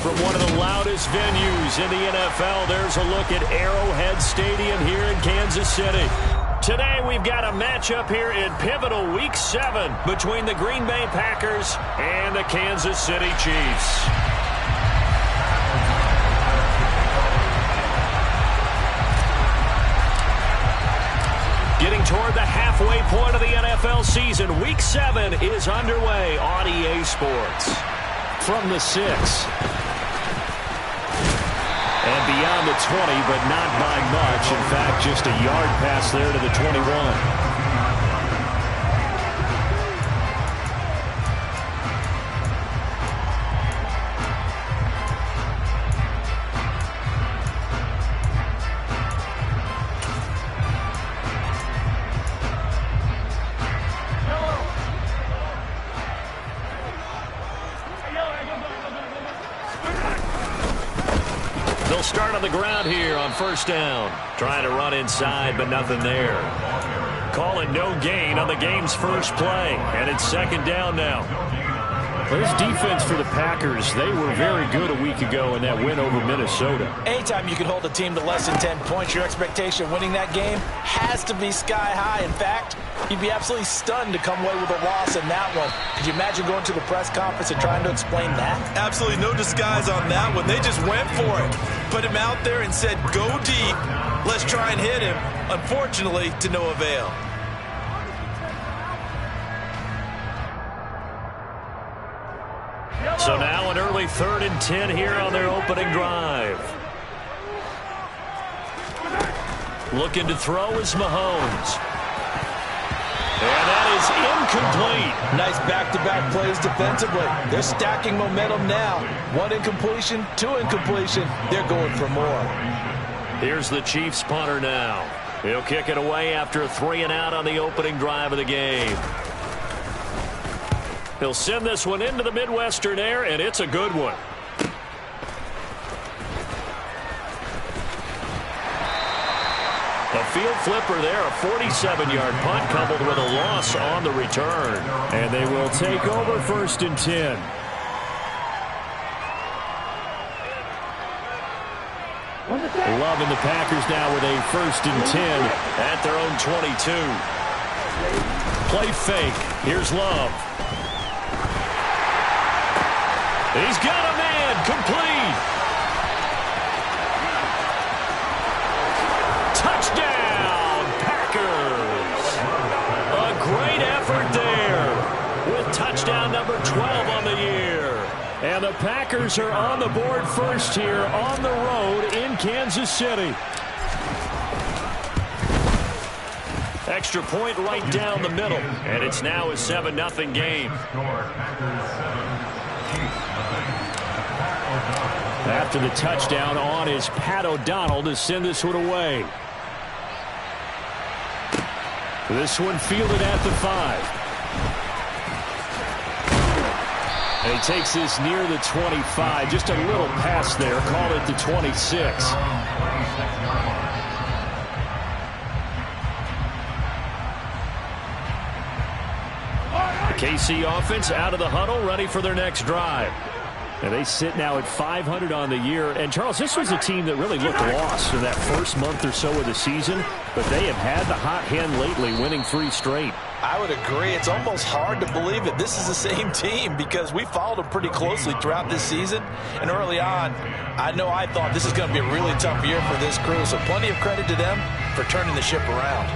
From one of the loudest venues in the NFL, there's a look at Arrowhead Stadium here in Kansas City. Today we've got a matchup here in pivotal Week 7 between the Green Bay Packers and the Kansas City Chiefs. Getting toward the halfway point of the NFL season, Week 7 is underway on EA Sports. From the 6. And beyond the 20, but not by much. In fact, just a yard pass there to the 21. They'll start on the ground here on first down. Trying to run inside, but nothing there. Calling no gain on the game's first play. And it's second down now. This defense for the Packers, they were very good a week ago in that win over Minnesota. Anytime you can hold a team to less than 10 points, your expectation of winning that game has to be sky high. In fact, you'd be absolutely stunned to come away with a loss in that one. Could you imagine going to the press conference and trying to explain that? Absolutely no disguise on that one. They just went for it. Put him out there and said, go deep. Let's try and hit him. Unfortunately, to no avail. So now an early 3rd and 10 here on their opening drive. Looking to throw is Mahomes. And that is incomplete. Nice back-to-back plays defensively. They're stacking momentum now. 1 incompletion, 2 incompletion. They're going for more. Here's the Chiefs punter now. He'll kick it away after a 3-and-out on the opening drive of the game. He'll send this one into the Midwestern air, and it's a good one. A field flipper there, a 47-yard punt coupled with a loss on the return. And they will take over 1st and 10. Loving the Packers now with a 1st and 10 at their own 22. Play fake. Here's Love. He's got a man, complete. Touchdown, Packers. A great effort there with touchdown number 12 on the year. And the Packers are on the board first here on the road in Kansas City. Extra point right down the middle. And it's now a 7-0 game. After the touchdown, on is Pat O'Donnell to send this one away. This one fielded at the 5. And he takes this near the 25. Just a little pass there. Call it the 26. The KC offense out of the huddle, ready for their next drive. And they sit now at 500 on the year. And, Charles, this was a team that really looked lost in that first month or so of the season. But they have had the hot hand lately, winning 3 straight. I would agree. It's almost hard to believe it. This is the same team because we followed them pretty closely throughout this season. And early on, I thought this is going to be a really tough year for this crew. So plenty of credit to them for turning the ship around.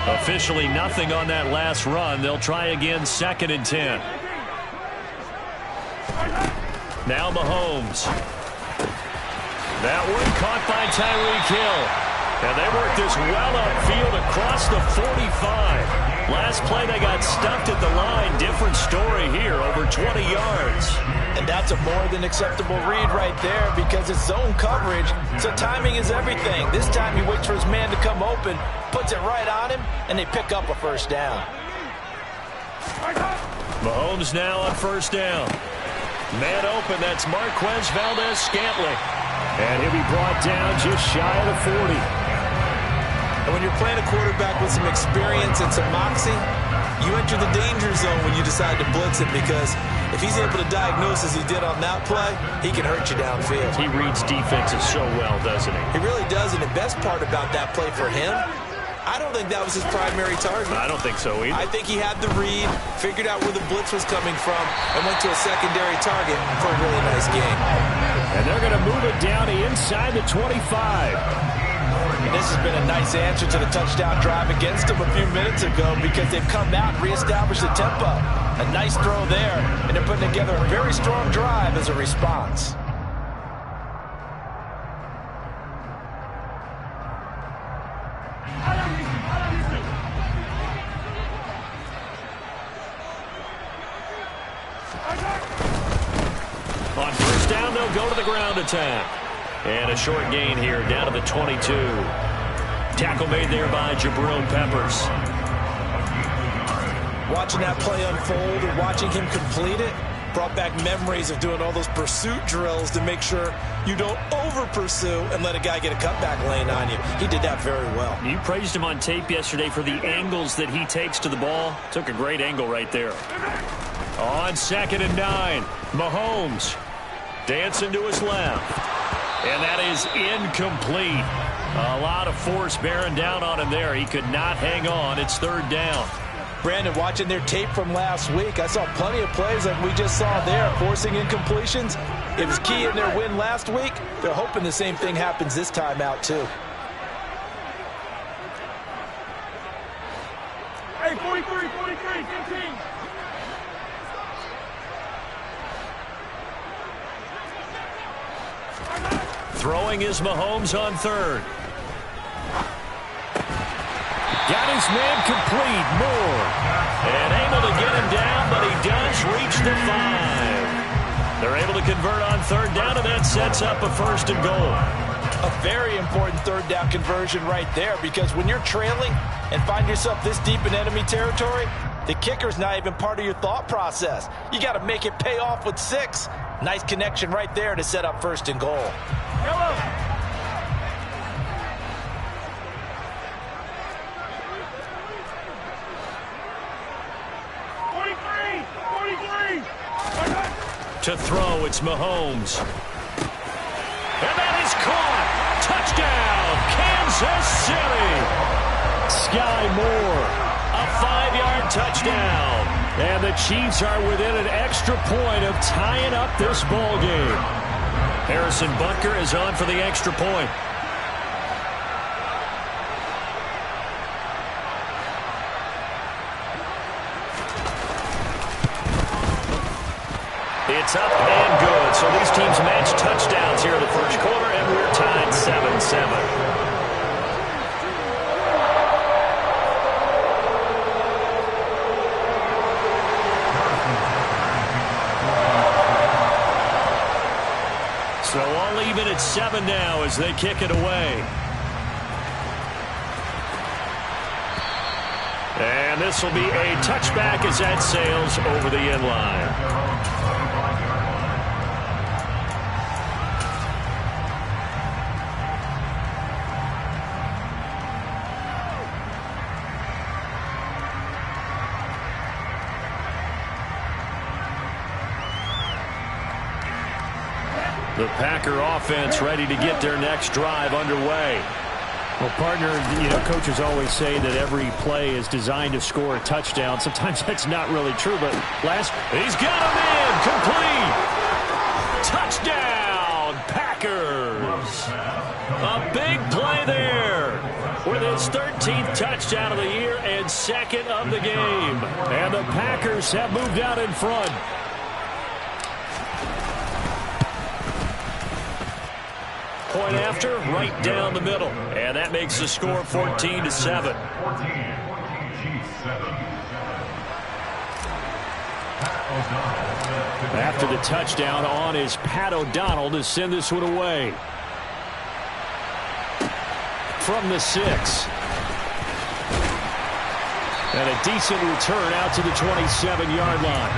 Officially nothing on that last run. They'll try again, 2nd and 10. Now Mahomes. That one caught by Tyreek Hill. And they work this well upfield across the 45. Last play they got stuffed at the line. Different story here, over 20 yards. And that's a more than acceptable read right there because it's zone coverage, so timing is everything. This time he waits for his man to come open, puts it right on him, and they pick up a 1st down. Mahomes now on 1st down. Man open, that's Marquez Valdez-Scantling. And he'll be brought down just shy of the 40. And when you're playing a quarterback with some experience and some moxie, you enter the danger zone when you decide to blitz him, because if he's able to diagnose as he did on that play, he can hurt you downfield. He reads defenses so well, doesn't he? He really does, and the best part about that play for him, I don't think that was his primary target. I don't think so either. I think he had the read, figured out where the blitz was coming from, and went to a secondary target for a really nice game. And they're going to move it down inside the 25. And this has been a nice answer to the touchdown drive against them a few minutes ago, because they've come out and reestablished the tempo. A nice throw there, and they're putting together a very strong drive as a response. On first down, they'll go to the ground attack. And a short gain here, down to the 22. Tackle made there by Jabril Peppers. Watching that play unfold and watching him complete it brought back memories of doing all those pursuit drills to make sure you don't over-pursue and let a guy get a cutback lane on you. He did that very well. You praised him on tape yesterday for the angles that he takes to the ball. Took a great angle right there. On 2nd and 9, Mahomes dancing to his left. And that is incomplete. A lot of force bearing down on him there. He could not hang on. It's 3rd down. Brandon, watching their tape from last week, I saw plenty of plays like we just saw there, forcing incompletions. It was key in their win last week. They're hoping the same thing happens this time out, too. Hey, 43, 15. Throwing is Mahomes on 3rd. Got his man complete, Moore. And able to get him down, but he does reach the 5. They're able to convert on 3rd down, and that sets up a 1st and goal. A very important 3rd down conversion right there, because when you're trailing and find yourself this deep in enemy territory, the kicker's not even part of your thought process. You got to make it pay off with 6. Nice connection right there to set up 1st and goal. Yellow. To throw, it's Mahomes. And that is caught. Touchdown, Kansas City. Sky Moore, a 5-yard touchdown. And the Chiefs are within an extra point of tying up this ball game. Harrison Butker is on for the extra point. It's up and good. So these teams match touchdowns here in the first quarter, and we're tied 7-7. So all even at 7 now as they kick it away. And this will be a touchback as that sails over the end line. The Packer offense ready to get their next drive underway. Well, partner, coaches always say that every play is designed to score a touchdown. Sometimes that's not really true, but he's got him in, complete. Touchdown, Packers. A big play there with his 13th touchdown of the year and 2nd of the game. And the Packers have moved out in front. Point after, right down the middle. And that makes the score 14-7. After the touchdown, on is Pat O'Donnell to send this one away. From the 6. And a decent return out to the 27-yard line.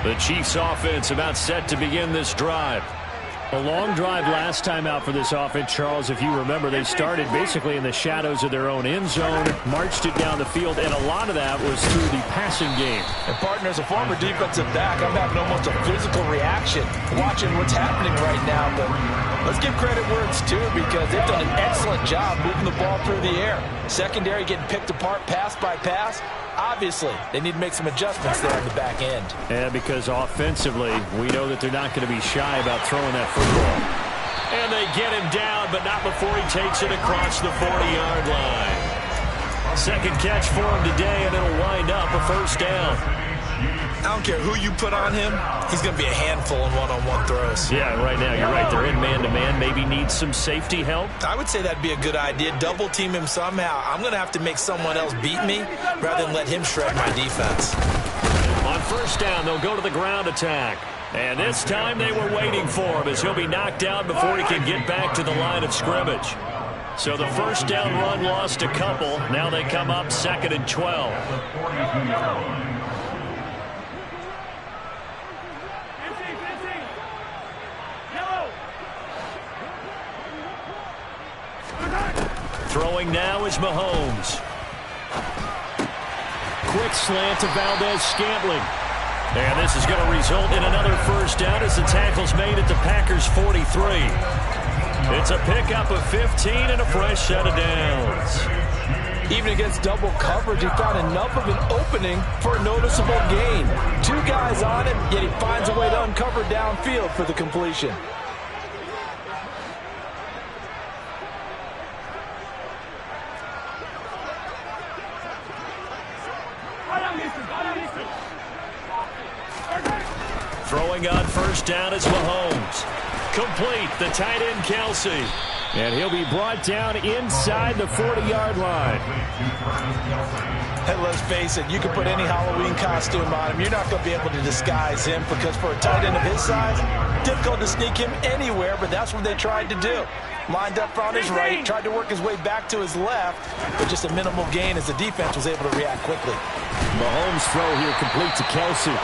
The Chiefs offense about set to begin this drive. A long drive last time out for this offense, Charles. If you remember, they started basically in the shadows of their own end zone, marched it down the field, and a lot of that was through the passing game. And, partner, as a former defensive back, I'm having almost a physical reaction watching what's happening right now. But let's give credit where it's due because they've done an excellent job moving the ball through the air. Secondary getting picked apart pass by pass. Obviously, they need to make some adjustments there on the back end. Yeah, because offensively, we know that they're not going to be shy about throwing that football. And they get him down, but not before he takes it across the 40-yard line. Second catch for him today, and it'll wind up a first down. I don't care who you put on him, he's going to be a handful in one-on-one throws. Yeah, right now, you're right. They're in man-to-man. Maybe need some safety help. I would say that'd be a good idea. Double team him somehow. I'm going to have to make someone else beat me rather than let him shred my defense. On first down, they'll go to the ground attack. And this time they were waiting for him as he'll be knocked down before he can get back to the line of scrimmage. So the first down run lost a couple. Now they come up 2nd and 12. Throwing now is Mahomes. Quick slant to Valdez-Scantling. And this is going to result in another first down as the tackle's made at the Packers' 43. It's a pickup of 15 and a fresh set of downs. Even against double coverage, he found enough of an opening for a noticeable gain. 2 guys on him, yet he finds a way to uncover downfield for the completion. Throwing on first down is Mahomes. Complete, the tight end Kelsey. And he'll be brought down inside the 40-yard line. Hey, let's face it, you can put any Halloween costume on him. You're not going to be able to disguise him because for a tight end of his size, difficult to sneak him anywhere, but that's what they tried to do. Lined up on his right, tried to work his way back to his left, but just a minimal gain as the defense was able to react quickly. Mahomes' throw here complete to Kelsey.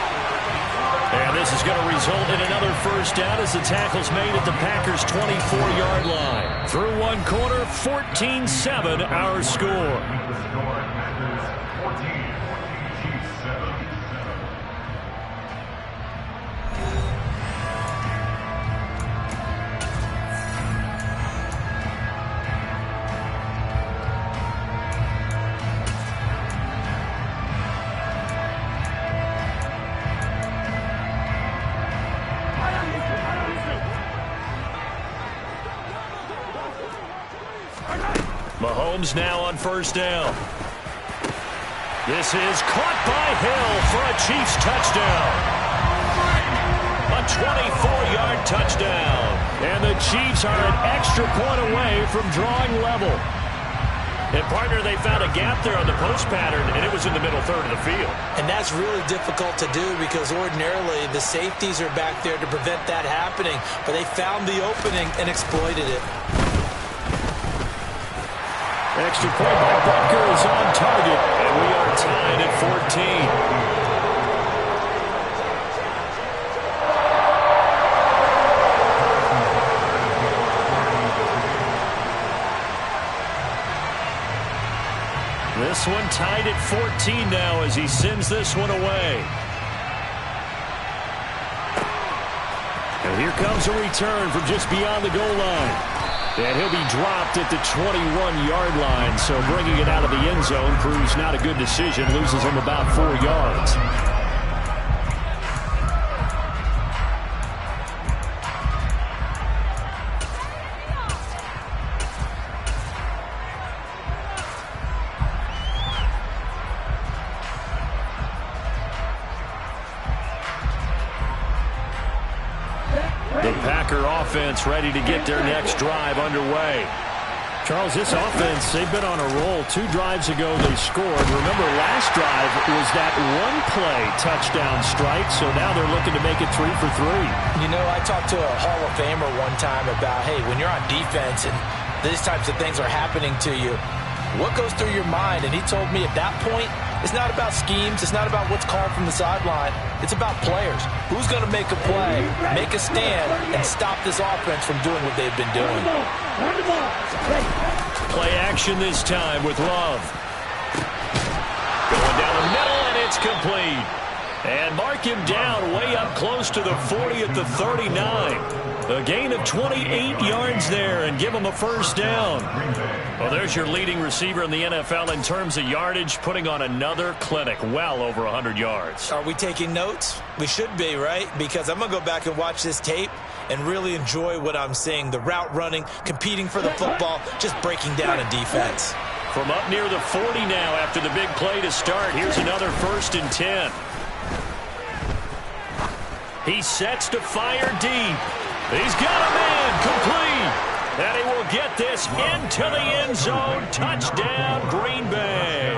And this is going to result in another first down as the tackle's made at the Packers' 24-yard line. Through one quarter, 14-7 our score. Mahomes now on first down. This is caught by Hill for a Chiefs touchdown. A 24-yard touchdown. And the Chiefs are an extra point away from drawing level. And, partner, they found a gap there on the post pattern, and it was in the middle third of the field. And that's really difficult to do because ordinarily the safeties are back there to prevent that happening. But they found the opening and exploited it. Extra point by Butker is on target, and we are tied at 14. This one tied at 14 now as he sends this one away. And here comes a return from just beyond the goal line. And he'll be dropped at the 21-yard line, so bringing it out of the end zone proves not a good decision, loses him about 4 yards. The Packer offense ready to get their next drive underway. Charles, this offense, they've been on a roll. 2 drives ago they scored. Remember, last drive was that one-play touchdown strike, so now they're looking to make it 3 for 3. You know, I talked to a Hall of Famer one time about, hey, when you're on defense and these types of things are happening to you, what goes through your mind? And he told me at that point, It's not about schemes. It's not about what's called from the sideline. It's about players. Who's going to make a play, make a stand, and stop this offense from doing what they've been doing. Play action this time with Love. Going down the middle, and it's complete. And mark him down way up close to the 40 at the 39. A gain of 28 yards there and give him a first down. Well, there's your leading receiver in the NFL in terms of yardage, putting on another clinic, well over 100 yards. Are we taking notes? We should be, right? Because I'm going to go back and watch this tape and really enjoy what I'm seeing. The route running, competing for the football, just breaking down a defense. From up near the 40 now after the big play to start. Here's another 1st and 10. He sets to fire deep. He's got a man complete. And he will get this into the end zone. Touchdown, Green Bay.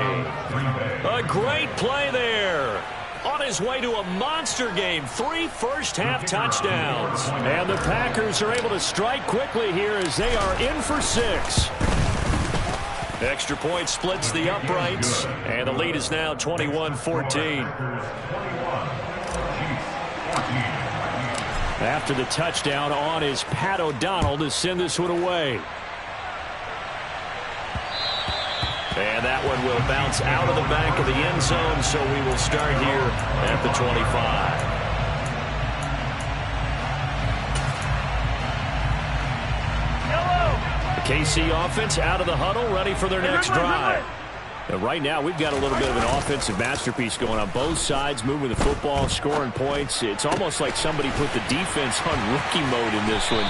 A great play there. On his way to a monster game. 3 first-half touchdowns. And the Packers are able to strike quickly here as they are in for 6. Extra point splits the uprights. And the lead is now 21-14. After the touchdown on is Pat O'Donnell to send this one away. And that one will bounce out of the back of the end zone, so we will start here at the 25. The KC offense out of the huddle, ready for their next drive. Right now, we've got a little bit of an offensive masterpiece going on both sides, moving the football, scoring points. It's almost like somebody put the defense on rookie mode in this one.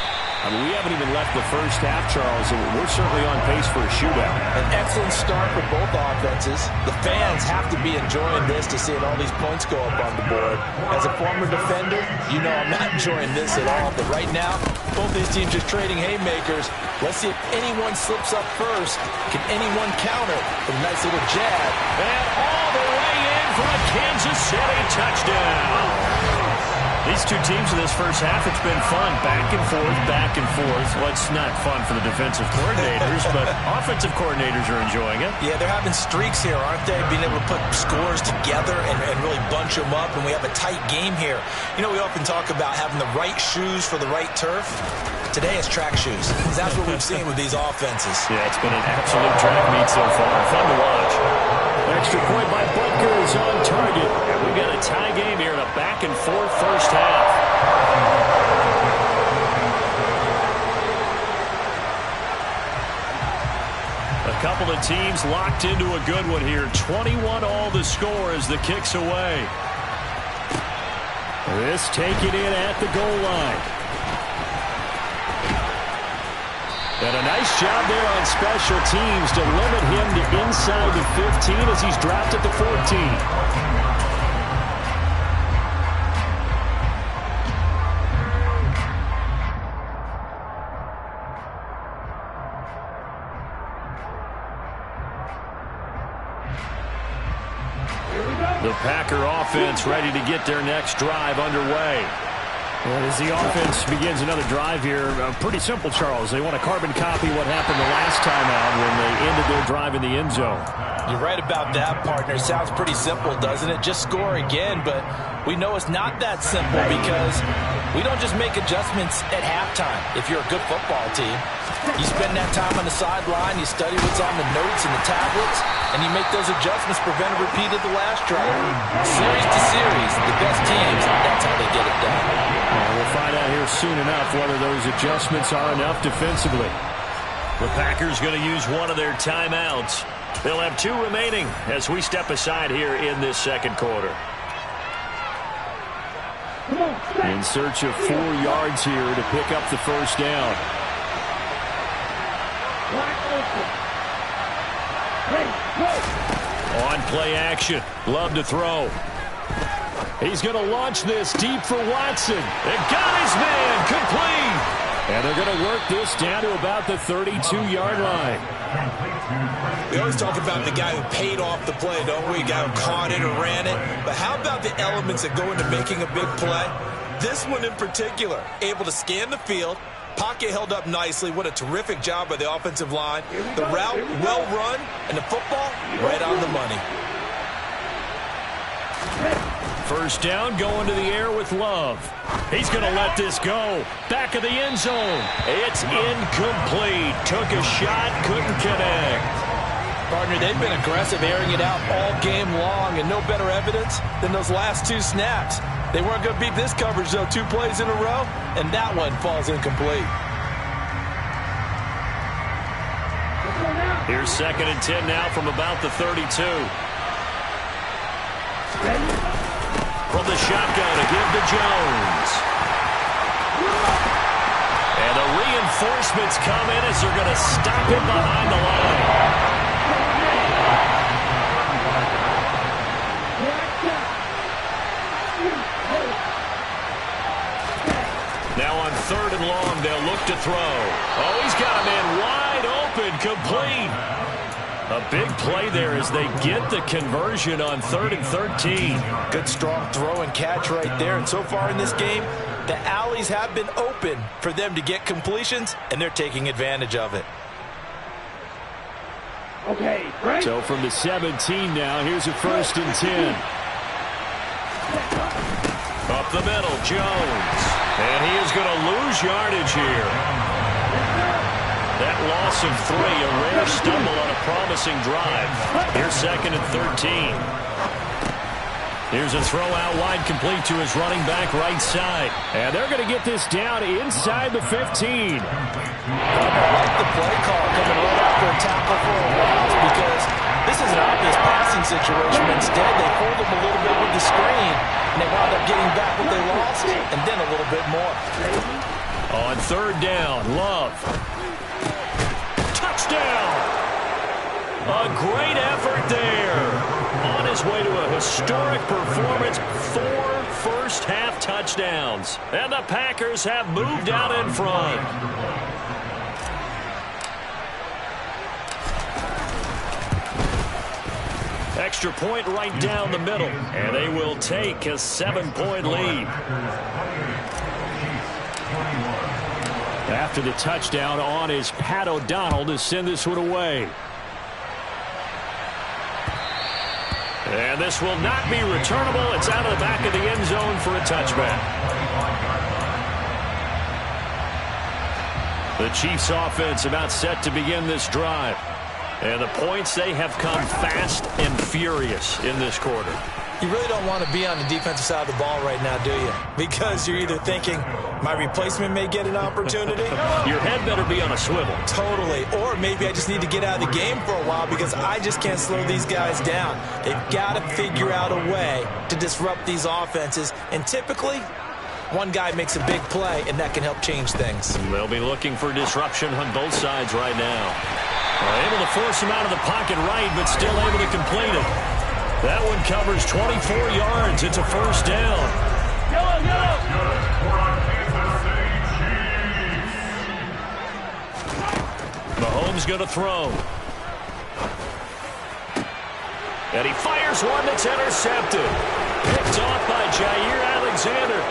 I mean, we haven't even left the first half, Charles, and we're certainly on pace for a shootout. An excellent start for both offenses. The fans have to be enjoying this to seeing all these points go up on the board. As a former defender, you know I'm not enjoying this at all. But right now, both these teams are trading haymakers. Let's see if anyone slips up first. Can anyone counter with a nice little jab? And all the way in for a Kansas City touchdown. These two teams in this first half, it's been fun. Back and forth, back and forth. Well, it's not fun for the defensive coordinators, but offensive coordinators are enjoying it. Yeah, they're having streaks here, aren't they? Being able to put scores together and really bunch them up, and we have a tight game here. You know, we often talk about having the right shoes for the right turf. Today it's track shoes. That's what we've seen with these offenses. Yeah, it's been an absolute track meet so far. Fun to watch. Extra point by Butker is on target. And we've got a tie game here in a back-and-forth first half. A couple of teams locked into a good one here. 21 all the score as the kick's away. This taken in at the goal line. And a nice job there on special teams to limit him to inside the 15 as he's dropped at the 14. The Packer offense ready to get their next drive underway. And as the offense begins another drive here, pretty simple, Charles. They want to carbon copy what happened the last time out when they ended their drive in the end zone. You're right about that, partner. Sounds pretty simple, doesn't it? Just score again, but we know it's not that simple because we don't just make adjustments at halftime. If you're a good football team, you spend that time on the sideline, you study what's on the notes and the tablets, and you make those adjustments, prevent a repeat of the last drive. Series to series, the best teams, that's how they get it done. We'll find out here soon enough whether those adjustments are enough defensively. The Packers going to use one of their timeouts. They'll have 2 remaining as we step aside here in this second quarter. In search of 4 yards here to pick up the first down. On play action. Love to throw. He's going to launch this deep for Watson. And got his man complete. And they're going to work this down to about the 32-yard line. We always talk about the guy who paid off the play, don't we? The guy who caught it or ran it. But how about the elements that go into making a big play? This one in particular, able to scan the field, pocket held up nicely. What a terrific job by the offensive line. The route well run, and the football right on the money. First down, going to the air with Love. He's going to let this go. Back of the end zone. It's incomplete. Took a shot, couldn't connect. Partner, they've been aggressive, airing it out all game long, and no better evidence than those last 2 snaps. They weren't going to beat this coverage, though, 2 plays in a row, and that one falls incomplete. Here's 2nd and 10 now from about the 32. From the shotgun, a give to Jones. And the reinforcements come in as they're going to stop him behind the line. Now on 3rd and long, they'll look to throw. Oh, he's got a man wide open, complete. A big play there as they get the conversion on 3rd and 13. Good strong throw and catch right there. And so far in this game, the alleys have been open for them to get completions, and they're taking advantage of it. Okay, right. So from the 17 now, here's a 1st and 10. Up the middle, Jones. And he is going to lose yardage here. That loss of 3, a rare stumble on a promising drive. Here's 2nd and 13. Here's a throw out wide, complete to his running back right side. And they're going to get this down inside the 15. I like the play call coming right after a tackle for a loss, because this is an obvious passing situation. Instead, they pulled him a little bit with the screen, and they wound up getting back what they lost, and then a little bit more. On 3rd down, Love. Touchdown! A great effort there. On his way to a historic performance, 4 first-half touchdowns. And the Packers have moved out in front. Extra point right down the middle. And they will take a 7-point lead. After the touchdown on is Pat O'Donnell to send this one away. And this will not be returnable. It's out of the back of the end zone for a touchback. The Chiefs offense about set to begin this drive. And the points, they have come fast and furious in this quarter. You really don't want to be on the defensive side of the ball right now, do you? Because you're either thinking, my replacement may get an opportunity. Your head better be on a swivel. Totally. Or maybe I just need to get out of the game for a while because I just can't slow these guys down. They've got to figure out a way to disrupt these offenses. And typically, one guy makes a big play, and that can help change things. They'll be looking for disruption on both sides right now. Able to force him out of the pocket right, but still able to complete it. That one covers 24 yards. It's a 1st down. Yellow, yellow. Mahomes going to throw. And he fires one that's intercepted. Picked off by Jair Alexander.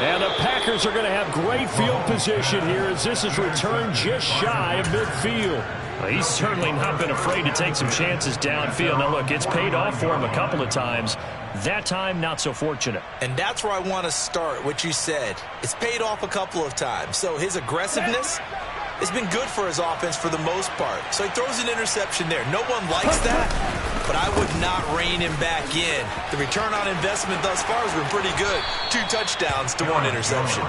And the Packers are going to have great field position here as this is returned just shy of midfield. Well, he's certainly not been afraid to take some chances downfield. Now, look, it's paid off for him a couple of times. That time, not so fortunate. And that's where I want to start, what you said. It's paid off a couple of times. So his aggressiveness has been good for his offense for the most part. So he throws an interception there. No one likes that, but I would not rein him back in. The return on investment thus far has been pretty good. 2 touchdowns to 1 interception.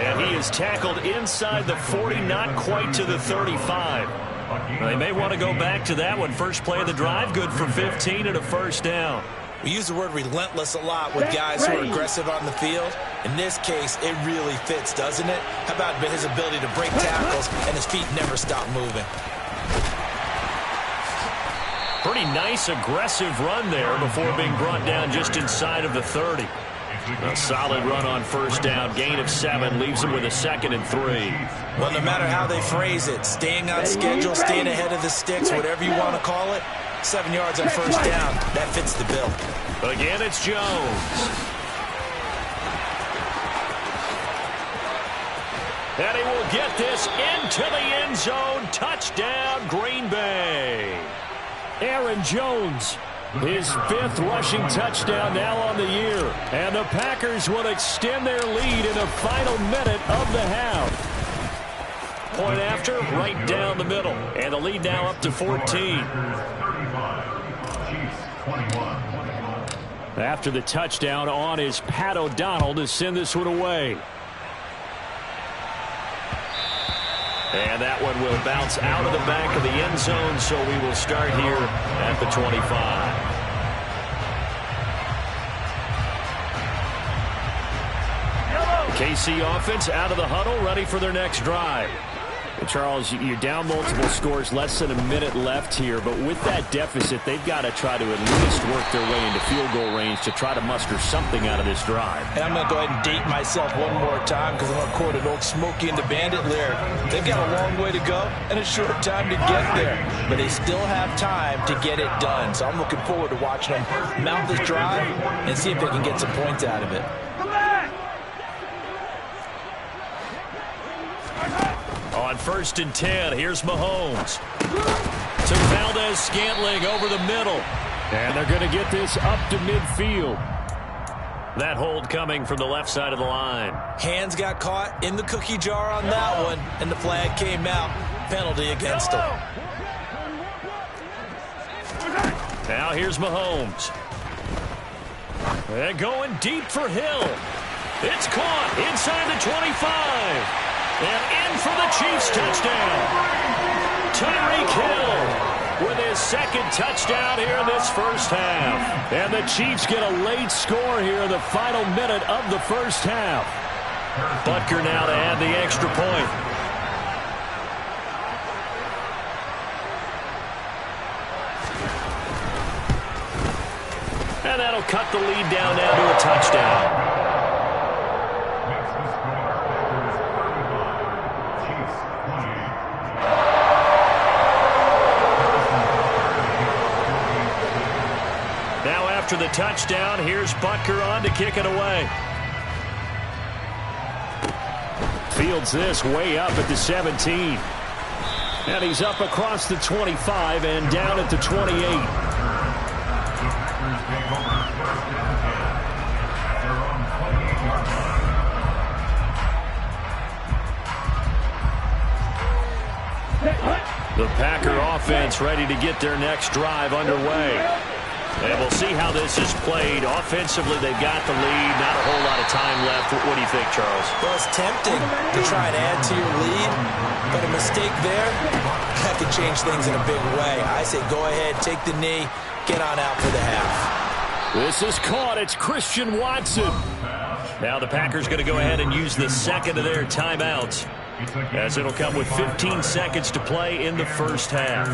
And he is tackled inside the 40, not quite to the 35. They may want to go back to that one. First play of the drive, good for 15 and a 1st down. We use the word relentless a lot with guys who are aggressive on the field. In this case, it really fits, doesn't it? How about his ability to break tackles and his feet never stop moving? Pretty nice, aggressive run there before being brought down just inside of the 30. A solid run on 1st down. Gain of 7 leaves him with a 2nd and 3. Well, no matter how they phrase it, staying on schedule, staying ahead of the sticks, whatever you want to call it, 7 yards on 1st down, that fits the bill. Again, it's Jones. And he will get this into the end zone. Touchdown, Green Bay. Aaron Jones His 5th rushing touchdown now on the year. And the Packers will extend their lead in the final minute of the half. Point after, right down the middle. And the lead now up to 14. After the touchdown, on is Pat O'Donnell to send this one away. And that one will bounce out of the back of the end zone, so we will start here at the 25. KC offense out of the huddle, ready for their next drive. And Charles, you're down multiple scores, less than a minute left here, but with that deficit, they've got to try to at least work their way into field goal range to try to muster something out of this drive. And I'm going to go ahead and date myself one more time because I'm going to quote an old Smokey and the Bandit lyric. They've got a long way to go and a short time to get there, but they still have time to get it done. So I'm looking forward to watching them mount this drive and see if they can get some points out of it. On 1st and 10, here's Mahomes. To Valdez-Scantling over the middle. And they're going to get this up to midfield. That hold coming from the left side of the line. Hands got caught in the cookie jar on that one, and the flag came out. Penalty against him. Now here's Mahomes. And going deep for Hill. It's caught inside the 25. And in for the Chiefs touchdown. Tyreek Hill with his 2nd touchdown here in this first half. And the Chiefs get a late score here in the final minute of the first half. Butker now to add the extra point. And that'll cut the lead down now to a touchdown. After the touchdown, here's Butker on to kick it away. Fields this way up at the 17. And he's up across the 25 and down at the 28. The Packer offense ready to get their next drive underway. And we'll see how this is played. Offensively, they've got the lead. Not a whole lot of time left. What do you think, Charles? Well, it's tempting to try and add to your lead, but a mistake there, that could change things in a big way. I say go ahead, take the knee, get on out for the half. This is caught. It's Christian Watson. Now the Packers going to go ahead and use the 2nd of their timeouts, as it'll come with 15 seconds to play in the first half.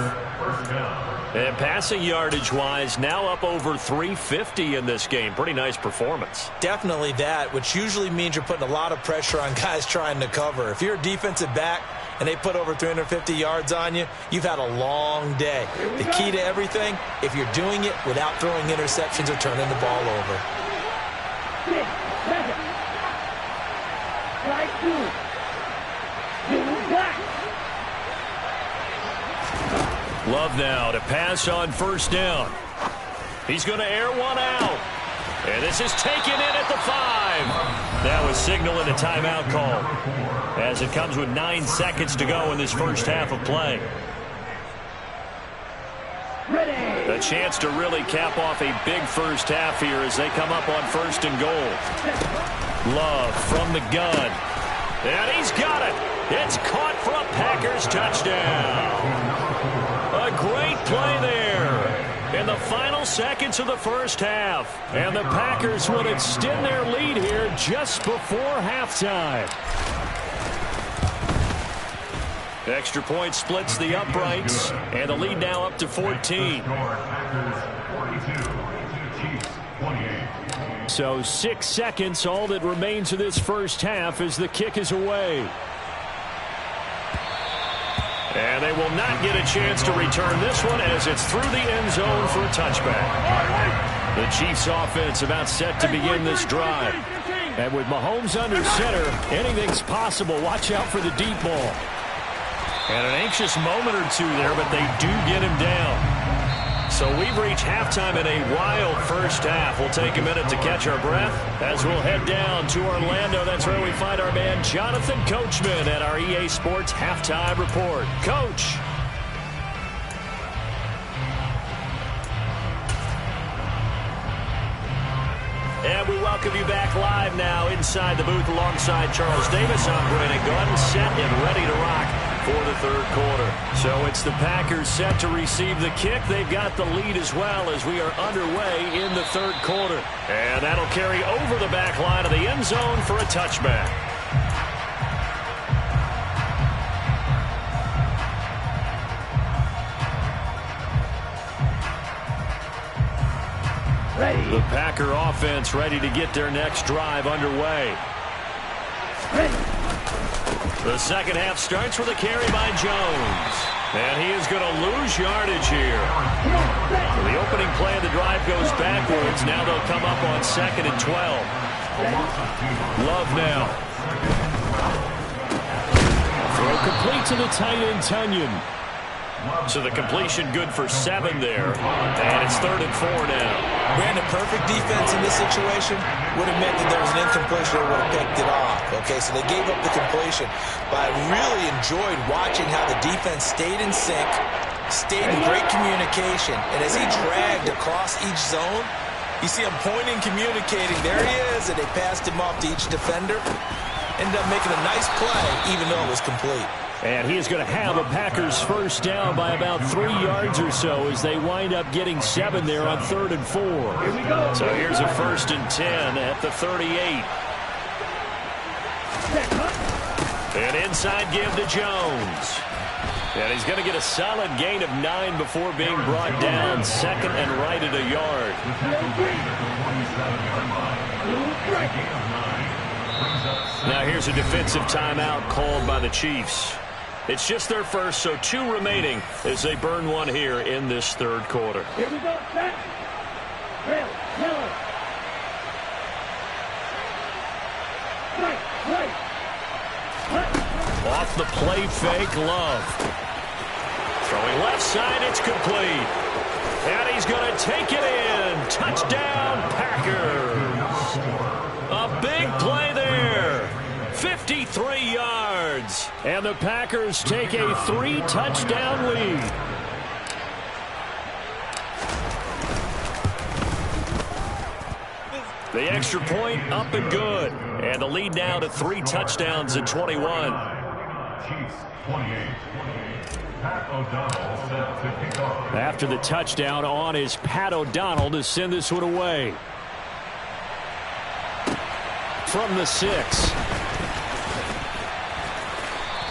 And passing yardage-wise, now up over 350 in this game. Pretty nice performance. Definitely that, which usually means you're putting a lot of pressure on guys trying to cover. If you're a defensive back and they put over 350 yards on you, you've had a long day. The key to everything, if you're doing it without throwing interceptions or turning the ball over. Love now to pass on 1st down. He's going to air one out. And this is taken in at the 5. That was signaling a timeout call, as it comes with 9 seconds to go in this first half of play. A chance to really cap off a big first half here as they come up on 1st and goal. Love from the gun. And he's got it. It's caught for a Packers touchdown. A great play there in the final seconds of the first half. And the Packers will extend their lead here just before halftime. Extra point splits the uprights, and the lead now up to 14. So 6 seconds, all that remains of this first half as the kick is away. And they will not get a chance to return this one as it's through the end zone for a touchback. The Chiefs offense about set to begin this drive. And with Mahomes under center, anything's possible. Watch out for the deep ball. And an anxious moment or two there, but they do get him down. So we've reached halftime in a wild first half. We'll take a minute to catch our breath as we'll head down to Orlando. That's where we find our man Jonathan Coachman at our EA Sports Halftime Report. Coach. And we welcome you back live now inside the booth alongside Charles Davis. I'm Brandon Gordon, set and ready to rock for the third quarter. So it's the Packers set to receive the kick. They've got the lead as well as we are underway in the third quarter. And that'll carry over the back line of the end zone for a touchback. Ready. The Packer offense ready to get their next drive underway. Ready. The second half starts with a carry by Jones. And he is going to lose yardage here. The opening play of the drive goes backwards. Now they'll come up on 2nd and 12. Love now. Throw complete to the tight end, Tunyon. So the completion good for 7 there. And it's 3rd and 4 now. Brandon, perfect defense in this situation would have meant that there was an incompletion or would have picked it off. Okay, so they gave up the completion. But I really enjoyed watching how the defense stayed in sync, stayed in great communication. And as he dragged across each zone, you see him pointing, communicating. There he is, and they passed him off to each defender. Ended up making a nice play, even though it was complete. And he is going to have a Packers first down by about 3 yards or so as they wind up getting 7 there on 3rd and 4. Here we go. So here's a 1st and 10 at the 38. And inside give to Jones. And he's going to get a solid gain of 9 before being brought down 2nd and right at a yard. Now here's a defensive timeout called by the Chiefs. It's just their first, so 2 remaining as they burn one here in this third quarter. Here we go. Set. Rail. Yellow. Right. Off the play fake, Love. Throwing left side, it's complete. And he's going to take it in. Touchdown, Packers. A big play there. 53 yards. And the Packers take a 3-touchdown lead. The extra point up and good. And the lead now to 3 touchdowns at 21. Chiefs 28. Pat O'Donnell set to kick off. After the touchdown on is Pat O'Donnell to send this one away. From the 6.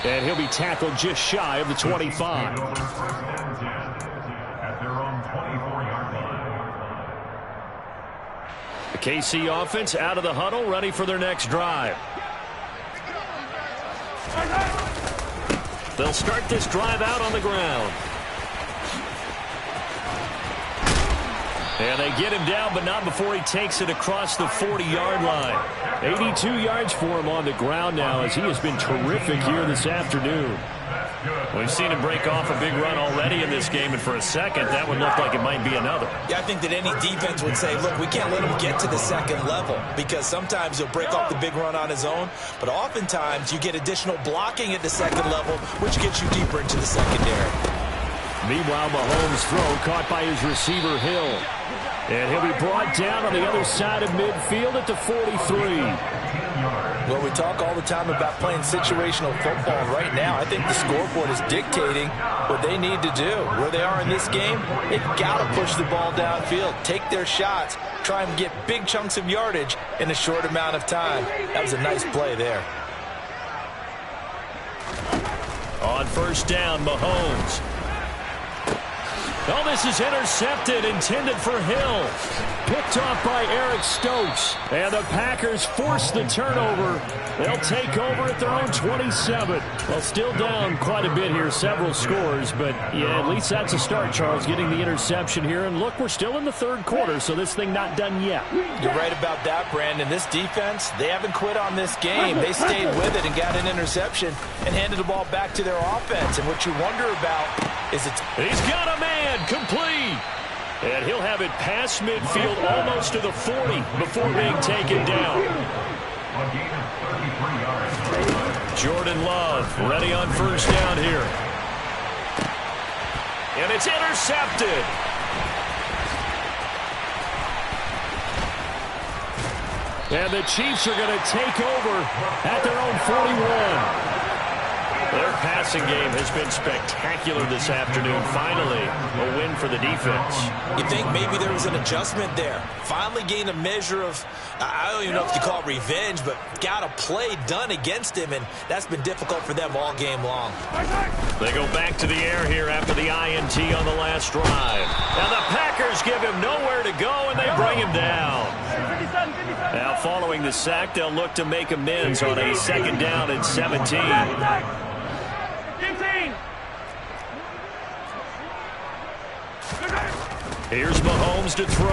And he'll be tackled just shy of the 25. At their own 24-yard line. The KC offense out of the huddle, ready for their next drive. They'll start this drive out on the ground. And they get him down, but not before he takes it across the 40-yard line. 82 yards for him on the ground now as he has been terrific here this afternoon. We've seen him break off a big run already in this game, and for a second, that would look like it might be another. Yeah, I think that any defense would say, look, we can't let him get to the second level because sometimes he'll break off the big run on his own, but oftentimes you get additional blocking at the second level, which gets you deeper into the secondary. Meanwhile, Mahomes' throw caught by his receiver, Hill. And he'll be brought down on the other side of midfield at the 43. Well, we talk all the time about playing situational football. Right now, I think the scoreboard is dictating what they need to do. Where they are in this game, they've got to push the ball downfield, take their shots, try and get big chunks of yardage in a short amount of time. That was a nice play there. On first down, Mahomes. Oh, this is intercepted, intended for Hill. Picked off by Eric Stokes. And the Packers force the turnover. They'll take over at their own 27. Well, still down quite a bit here, several scores. But, yeah, at least that's a start, Charles, getting the interception here. And, look, we're still in the third quarter, so this thing not done yet. You're right about that, Brandon. This defense, they haven't quit on this game. They stayed with it and got an interception and handed the ball back to their offense. And what you wonder about is it's... He's got a man, complete. And he'll have it past midfield almost to the 40 before being taken down. A gain of 33 yards. Jordan Love ready on first down here. And it's intercepted. And the Chiefs are going to take over at their own 41. Their passing game has been spectacular this afternoon. Finally, a win for the defense. You think maybe there was an adjustment there. Finally gained a measure of, I don't even know if you call it revenge, but got a play done against him, and that's been difficult for them all game long. They go back to the air here after the INT on the last drive. Now the Packers give him nowhere to go, and they bring him down. Now following the sack, they'll look to make amends on a second down and 17. Here's Mahomes to throw.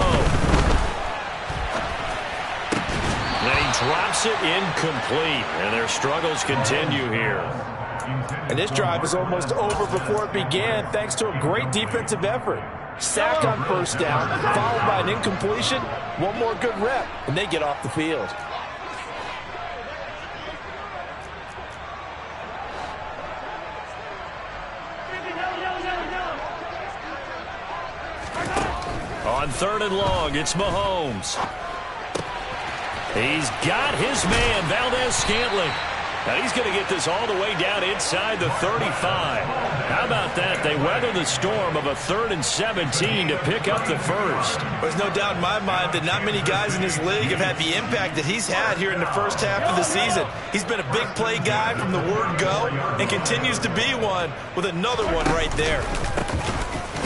Then he drops it incomplete, and their struggles continue here. And this drive is almost over before it began thanks to a great defensive effort. Sack on first down, followed by an incompletion, one more good rep, and they get off the field. On third and long, it's Mahomes. He's got his man, Valdez-Scantling. Now he's going to get this all the way down inside the 35. How about that? They weather the storm of a 3rd and 17 to pick up the first. There's no doubt in my mind that not many guys in this league have had the impact that he's had here in the first half of the season. He's been a big play guy from the word go and continues to be one with another one right there.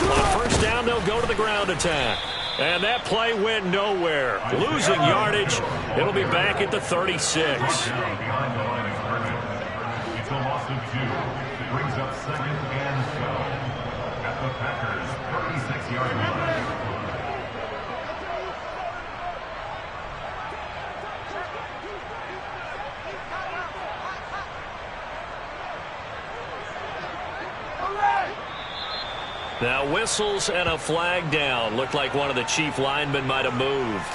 On first down, they'll go to the ground attack. And that play went nowhere. Losing yardage. It'll be back at the 36. Behind the line of scrimmage. It's a loss of 2. Brings up second and go. At the Packers' 36-yard line. Now whistles and a flag down. Looked like one of the Chief linemen might have moved.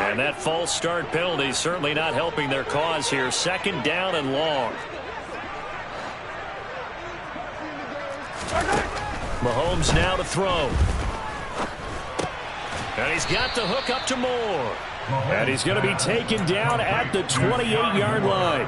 And that false start penalty certainly not helping their cause here. Second down and long. Mahomes now to throw. And he's got the hook up to Moore. And he's going to be taken down at the 28-yard line.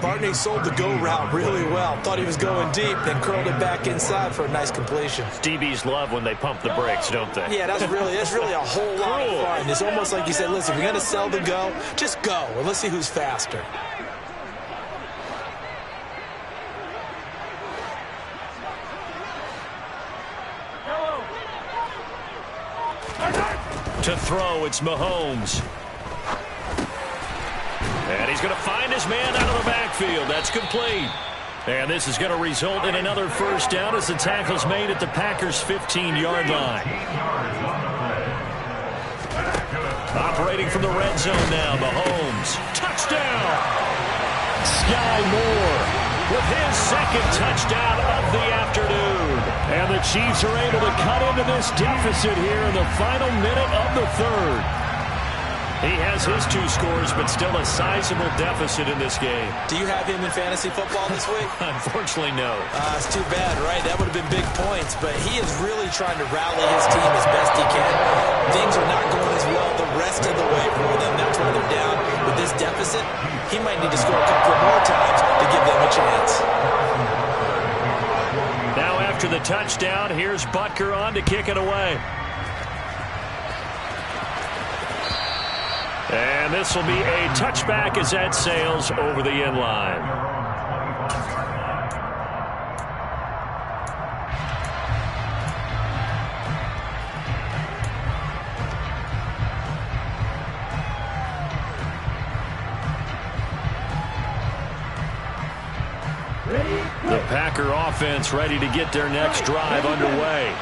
Barney sold the go route really well. Thought he was going deep, then curled it back inside for a nice completion. DBs love when they pump the brakes, don't they? Yeah, that's really a whole lot of fun. It's almost like you said, listen, if you're going to sell the go, just go, and let's see who's faster. To throw, it's Mahomes. And he's going to find his man out of the backfield. That's complete. And this is going to result in another first down as the tackle's made at the Packers' 15-yard line. Operating from the red zone now, Mahomes. Touchdown! Sky Moore with his second touchdown of the afternoon. And the Chiefs are able to cut into this deficit here in the final minute of the third. He has his 2 scores, but still a sizable deficit in this game. Do you have him in fantasy football this week? Unfortunately, no. It's too bad, right? That would have been big points, but he is really trying to rally his team as best he can. Things are not going as well the rest of the way for them. That's why they're down. With this deficit, he might need to score a couple more times to give them a chance. Now after the touchdown, here's Butker on to kick it away. And this will be a touchback as that sails over the end line. The Packer offense defense ready to get their next drive underway.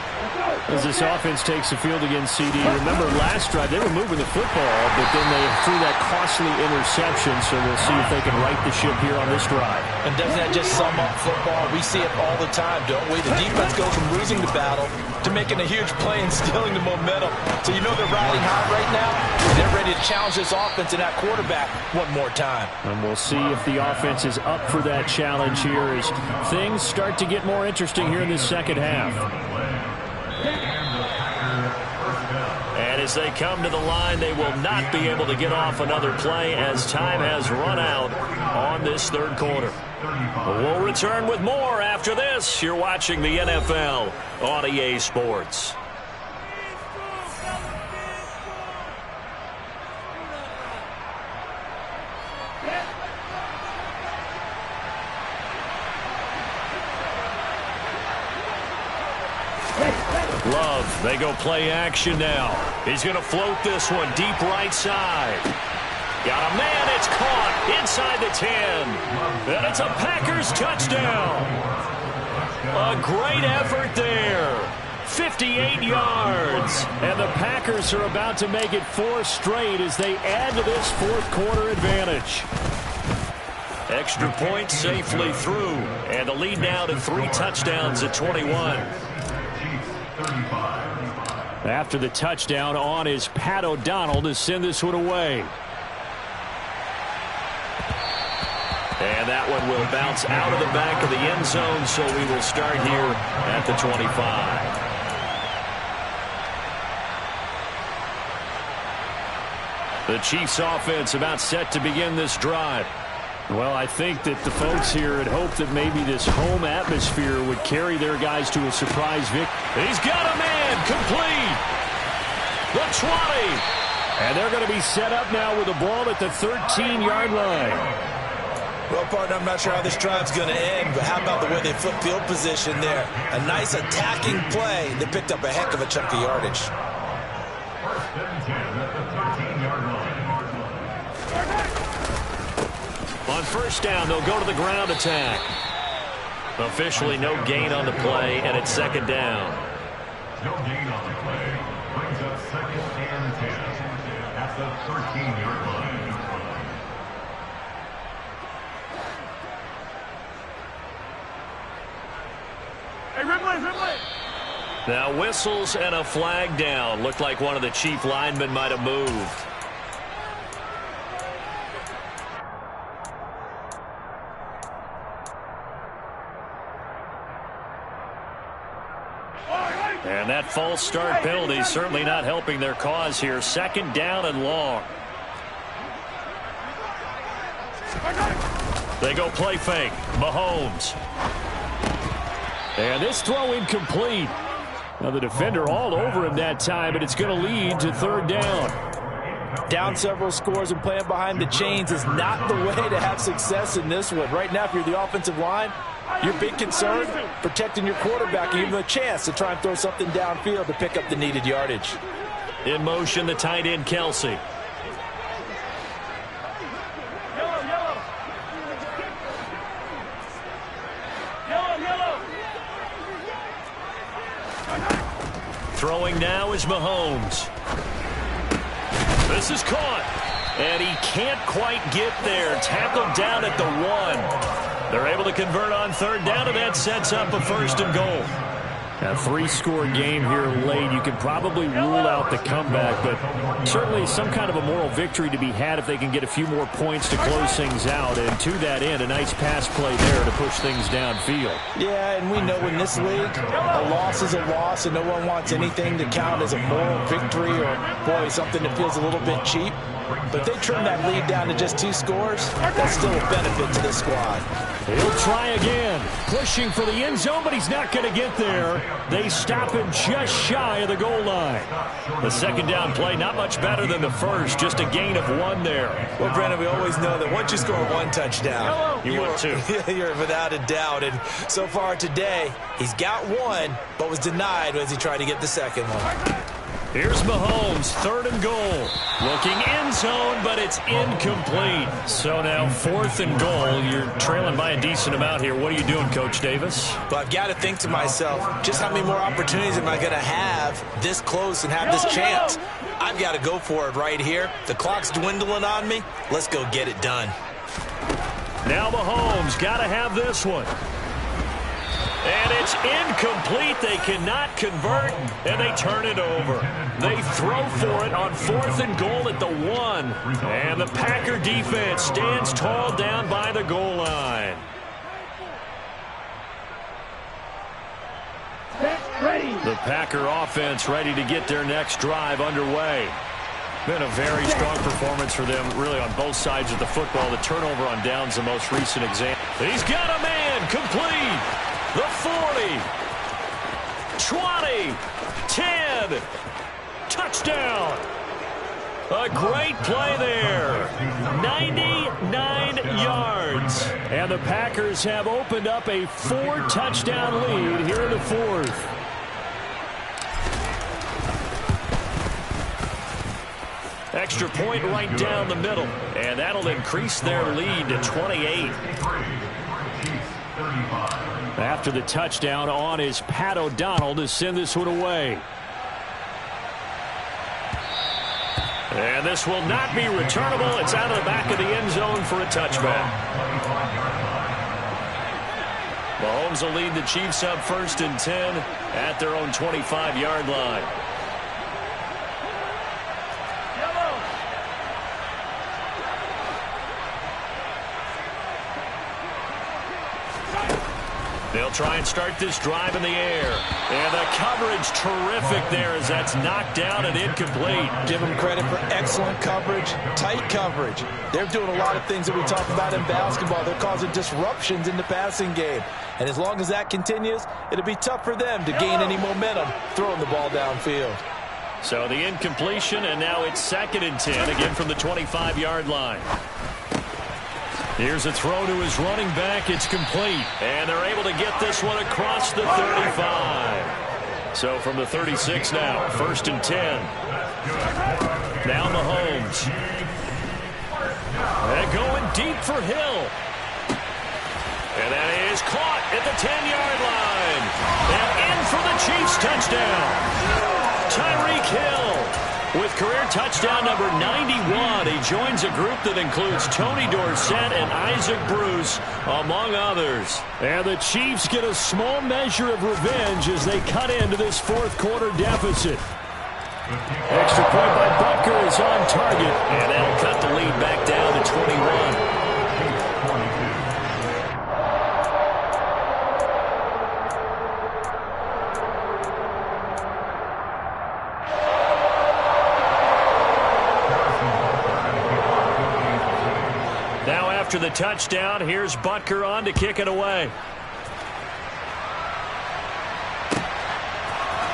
As this offense takes the field again, CD, remember last drive they were moving the football, but then they threw that costly interception, so we'll see if they can right the ship here on this drive. And doesn't that just sum up football? We see it all the time, don't we? The defense goes from losing the battle to making a huge play and stealing the momentum. So you know they're riding high right now. They're ready to challenge this offense and that quarterback one more time. And we'll see if the offense is up for that challenge here as things start to get more interesting here in this second half. And as they come to the line, they will not be able to get off another play as time has run out on this third quarter. We'll return with more after this. You're watching the NFL on EA Sports. Love, they go play action now. He's going to float this one deep right side. Got a man, it's caught inside the 10. And it's a Packers touchdown. A great effort there. 58 yards. And the Packers are about to make it 4 straight as they add to this fourth quarter advantage. Extra point safely through. And the lead now to 3 touchdowns at 21. After the touchdown, on is Pat O'Donnell to send this one away. And that one will bounce out of the back of the end zone, so we will start here at the 25. The Chiefs offense about set to begin this drive. Well, I think that the folks here had hoped that maybe this home atmosphere would carry their guys to a surprise victory. He's got a man, complete. The 20. And they're going to be set up now with the ball at the 13-yard line. Well, partner, I'm not sure how this drive's going to end, but how about the way they flip field position there? A nice attacking play. They picked up a heck of a chunk of yardage. First and 10 at the 13-yard line. On first down, they'll go to the ground attack. Officially no gain on the play, and it's second down. No gain on the play. Brings up second and 10 at the 13-yard line. Hey, Ridley! Now whistles and a flag down. Looked like one of the Chief linemen might have moved. And that false start penalty certainly not helping their cause here. Second down and long. They go play fake. Mahomes. And this throw incomplete. Now the defender all over him that time, but it's going to lead to third down. Down several scores and playing behind the chains is not the way to have success in this one. Right now, if you're the offensive line, your big concern, protecting your quarterback and giving him a chance to try and throw something downfield to pick up the needed yardage. In motion, the tight end, Kelsey. Throwing now is Mahomes. This is caught. And he can't quite get there. Tackled down at the 1. They're able to convert on third down, and that sets up a first and goal. A 3-score game here late. You can probably rule out the comeback, but certainly some kind of a moral victory to be had if they can get a few more points to close things out. And to that end, a nice pass play there to push things downfield. Yeah, and we know in this league, a loss is a loss, and no one wants anything to count as a moral victory or, boy, something that feels a little bit cheap. But they trim that lead down to just 2 scores. That's still a benefit to this squad. He'll try again. Pushing for the end zone, but he's not going to get there. They stop him just shy of the goal line. The second down play, not much better than the first. Just a gain of 1 there. Well, Brandon, we always know that once you score 1 touchdown, You want 2. You're without a doubt. And so far today, he's got 1, but was denied as he tried to get the second one. Here's Mahomes, 3rd and goal. Looking end zone, but it's incomplete. So now 4th and goal. You're trailing by a decent amount here. What are you doing, Coach Davis? But I've got to think to myself, just how many more opportunities am I going to have this close and have this chance? I've got to go for it right here. The clock's dwindling on me. Let's go get it done. Now Mahomes got to have this one. And it's incomplete. They cannot convert, and they turn it over. They throw for it on 4th and goal at the 1. And the Packer defense stands tall down by the goal line. The Packer offense ready to get their next drive underway. Been a very strong performance for them, really, on both sides of the football. The turnover on downs, the most recent example. He's got a man complete. The 40, 20, 10, touchdown. A great play there. 99 yards. And the Packers have opened up a 4-touchdown lead here in the 4th. Extra point right down the middle. And that'll increase their lead to 28. After the touchdown, on is Pat O'Donnell to send this one away. And this will not be returnable. It's out of the back of the end zone for a touchback. Mahomes will lead the Chiefs up 1st and 10 at their own 25-yard line. They'll try and start this drive in the air. And the coverage terrific there as that's knocked down and incomplete. Give them credit for excellent coverage, tight coverage. They're doing a lot of things that we talk about in basketball. They're causing disruptions in the passing game. And as long as that continues, it'll be tough for them to gain any momentum throwing the ball downfield. So the incompletion, and now it's 2nd and 10, again from the 25-yard line. Here's a throw to his running back. It's complete. And they're able to get this one across the 35. So from the 36 now, 1st and 10. Now Mahomes. And going deep for Hill. And that is caught at the 10-yard line. And in for the Chiefs touchdown. Tyreek Hill. With career touchdown number 91, he joins a group that includes Tony Dorsett and Isaac Bruce, among others. And the Chiefs get a small measure of revenge as they cut into this 4th quarter deficit. Extra point by Butker is on target, and that'll cut the lead back down to 21. After the touchdown, here's Butker on to kick it away.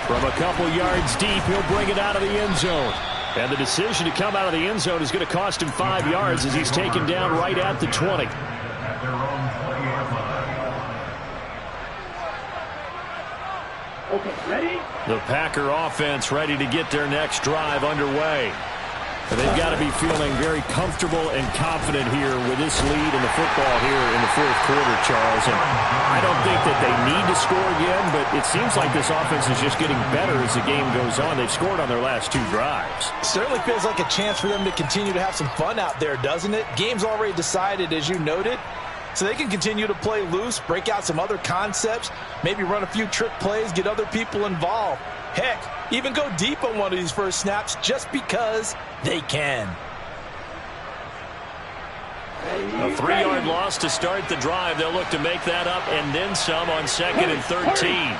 From a couple yards deep, he'll bring it out of the end zone. And the decision to come out of the end zone is going to cost him 5 yards as he's taken down right at the 20. Okay, ready? The Packer offense ready to get their next drive underway. And they've got to be feeling very comfortable and confident here with this lead in the football here in the 4th quarter, Charles. And I don't think that they need to score again, but it seems like this offense is just getting better as the game goes on. They've scored on their last 2 drives. Certainly feels like a chance for them to continue to have some fun out there, doesn't it? Game's already decided, as you noted. So they can continue to play loose, break out some other concepts, maybe run a few trick plays, get other people involved. Heck, even go deep on one of these first snaps just because they can. A 3-yard loss to start the drive. They'll look to make that up and then some on 2nd and 13.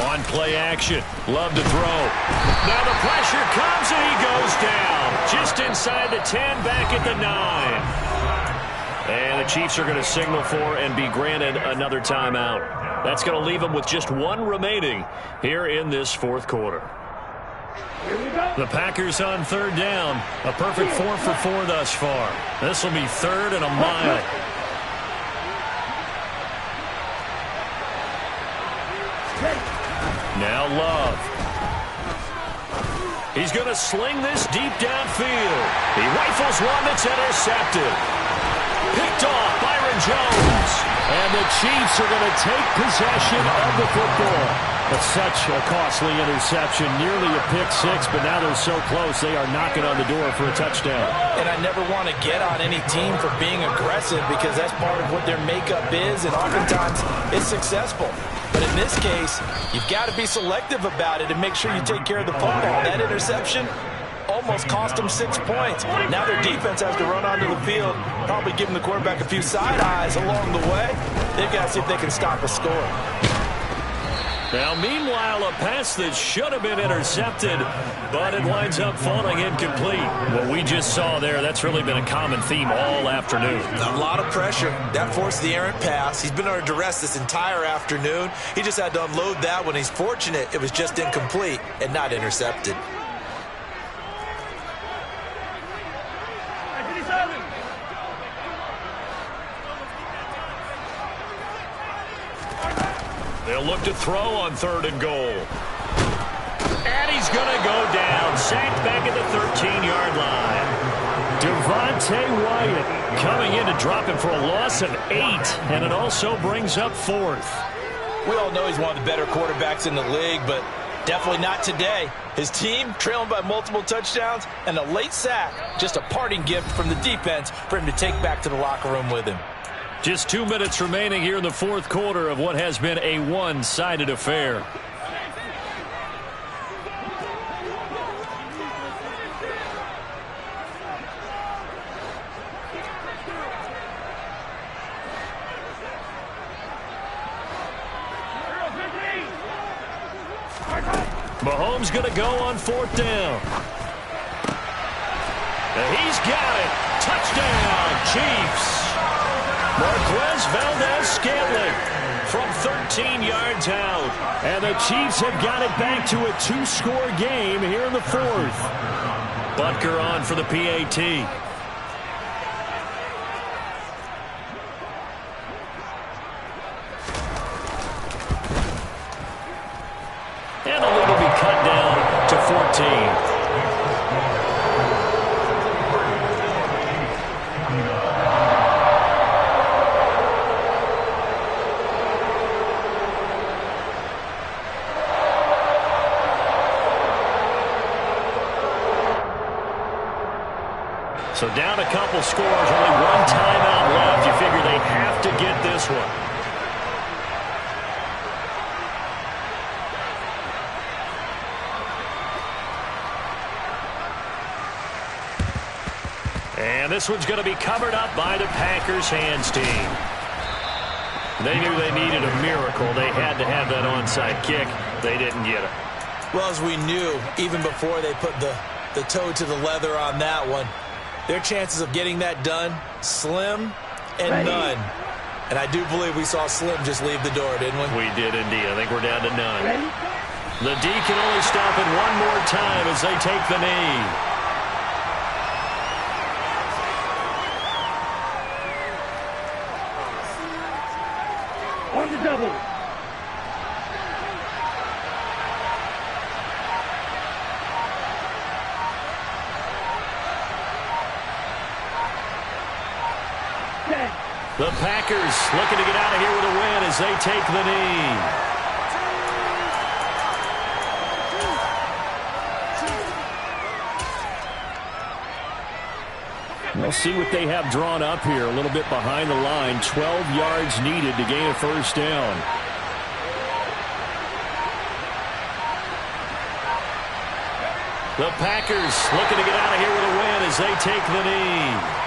On play action. Love to throw. Now the pressure comes and he goes down. Just inside the 10, back at the 9. And the Chiefs are going to signal for and be granted another timeout. That's going to leave them with just 1 remaining here in this 4th quarter. The Packers on 3rd down. A perfect 4 for 4 thus far. This will be 3rd and a mile. Now Love. He's going to sling this deep downfield. He rifles one that's intercepted. Picked off Byron Jones. And the Chiefs are going to take possession of the football. But such a costly interception. Nearly a pick six, but now they're so close they are knocking on the door for a touchdown. And I never want to get on any team for being aggressive because that's part of what their makeup is, and oftentimes it's successful. But in this case, you've got to be selective about it and make sure you take care of the football. That interception almost cost them 6 points. Now their defense has to run onto the field, probably giving the quarterback a few side eyes along the way. They've got to see if they can stop a score. Now, meanwhile, a pass that should have been intercepted, but it winds up falling incomplete. What we just saw there, that's really been a common theme all afternoon. A lot of pressure. That forced the errant pass. He's been under duress this entire afternoon. He just had to unload that one. He's fortunate it was just incomplete and not intercepted. They'll look to throw on 3rd and goal. And he's going to go down. Sacked back at the 13-yard line. Devontae Wyatt coming in to drop him for a loss of 8. And it also brings up 4th. We all know he's one of the better quarterbacks in the league, but definitely not today. His team trailing by multiple touchdowns and a late sack. Just a parting gift from the defense for him to take back to the locker room with him. Just 2 minutes remaining here in the 4th quarter of what has been a one-sided affair. Mahomes going to go on 4th down. And he's got it. Touchdown, Chiefs. Marquez Valdez-Scantling from 13 yards out. And the Chiefs have got it back to a 2-score game here in the 4th. Butker on for the PAT. And the lead will be cut down to 14. So down a couple scores, only one timeout left. You figure they have to get this one. And this one's going to be covered up by the Packers hands team. They knew they needed a miracle. They had to have that onside kick. They didn't get it. Well, as we knew, even before they put the toe to the leather on that one, their chances of getting that done, slim and none. And I do believe we saw Slim just leave the door, didn't we? We did indeed. I think we're down to none. The D can only stop it one more time as they take the knee. On the double. The Packers looking to get out of here with a win as they take the knee. We'll see what they have drawn up here. A little bit behind the line. 12 yards needed to gain a first down. The Packers looking to get out of here with a win as they take the knee.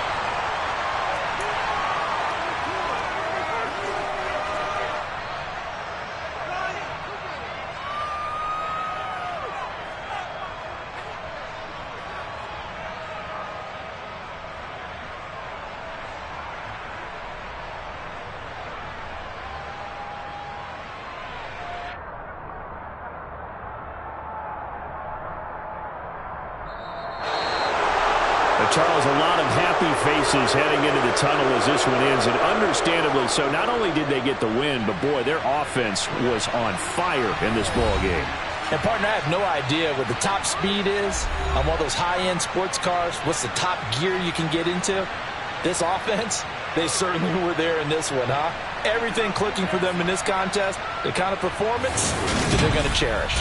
Charles, a lot of happy faces heading into the tunnel as this one ends, and understandably so. Not only did they get the win, but, boy, their offense was on fire in this ball game. And, partner, I have no idea what the top speed is on one of those high-end sports cars. What's the top gear you can get into? This offense, they certainly were there in this one, huh? Everything clicking for them in this contest, the kind of performance that they're going to cherish.